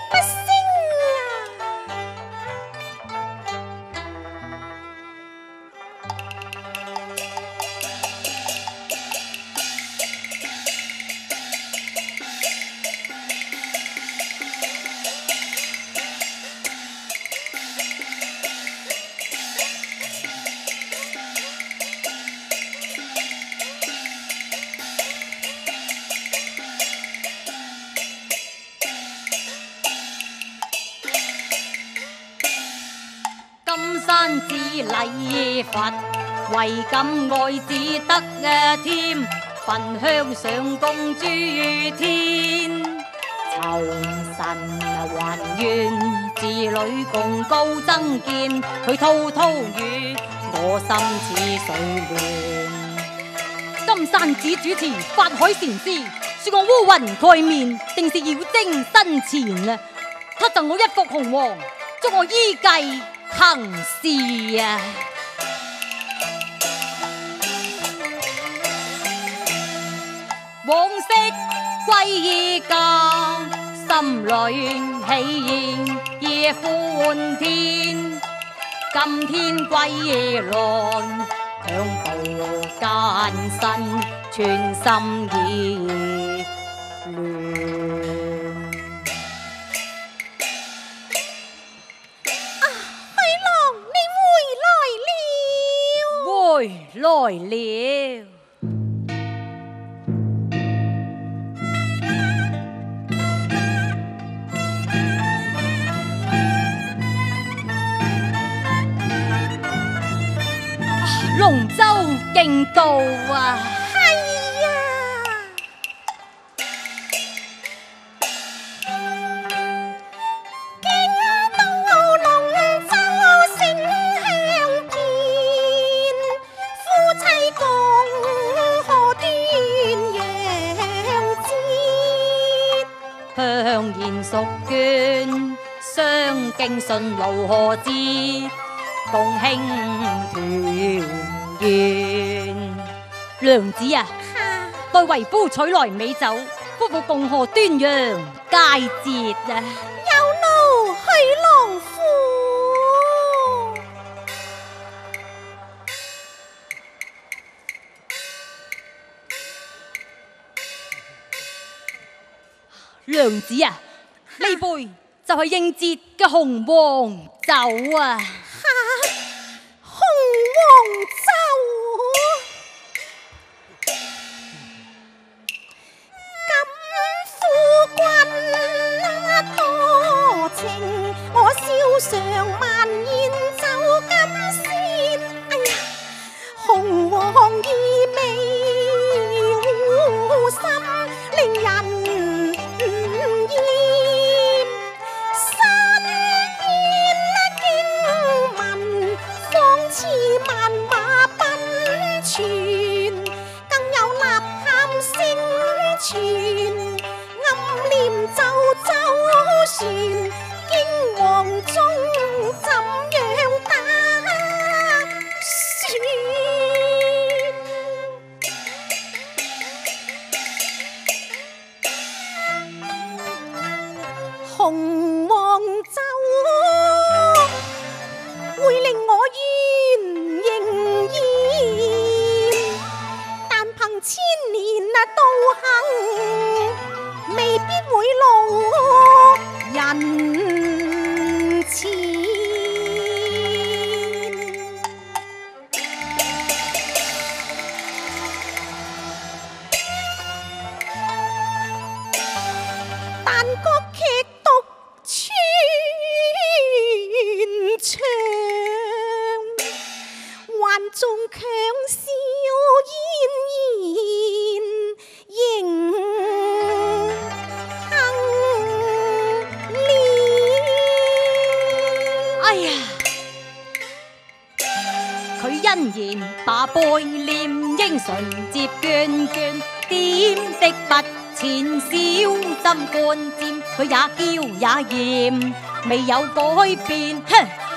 不勝金山寺禮佛，唯感愛子得添，焚香上供諸天。酬神還願子女共高增見，佢滔滔語，我心似水亂。金山寺主持法海禪師，說我烏雲蓋面，定是妖精身前啊！他贈我一幅紅黃，祝我依計行事啊！往昔歸家，心裏喜宴夜歡天。今天歸來，響步艱辛，全心意亂。許郎，你回來了。回來了。龍舟競渡啊！係呀，京都龍舟聲香遍，夫妻共賀端陽節。香煙淑娟，相敬順路何節，共慶團圓。娘子啊，待為夫取來美酒，夫婦共賀端陽佳節啊！有勞許郎夫。娘子啊，呢杯就係應節嘅紅黃酒啊！紅黃酒，今夫君多情，我瀟上萬宴酒金仙。哎呀，紅黃意味糊心，令人厭。身邊經文仿似萬馬奔傳，更有吶喊聲傳，暗念舟舟船，驚惶中怎樣打算？紅黃酒會令我冤仍然，但憑千年道行，未必會路人前。但覺劇毒穿腸，還縱強笑嫣然仍幸憐。哎呀，佢欣然把杯念，應唇接眷眷，點的不前小針灌尖，佢也嬌也豔，未有改變，哼，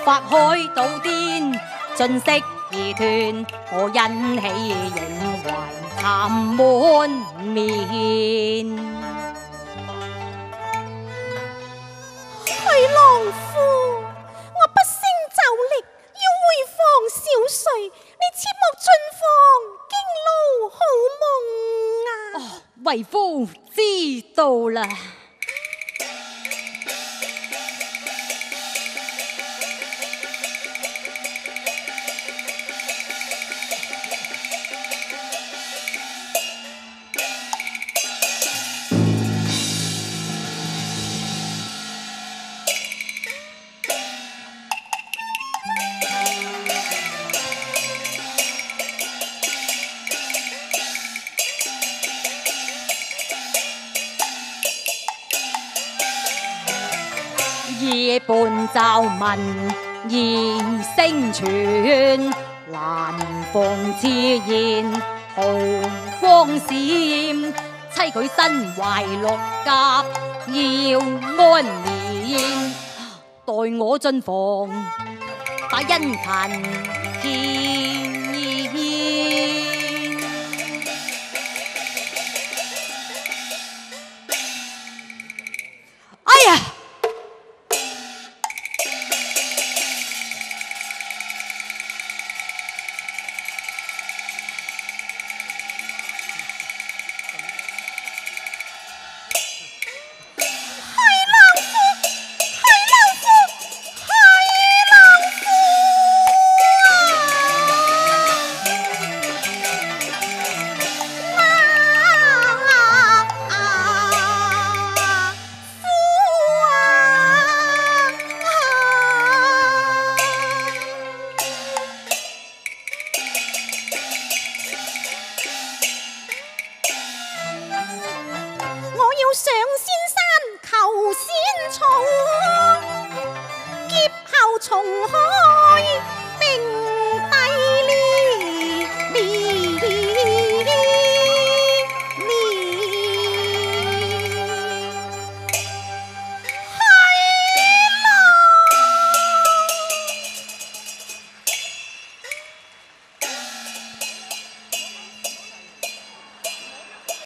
法海島癲，盡色而斷，我欣喜仍懷慘滿面。啦。夜半驟聞言聲傳，蘭房自然毫光閃。妻佢身懷六甲要安眠，待我進房把殷勤獻。哎呀！上仙山求仙草，劫後重開。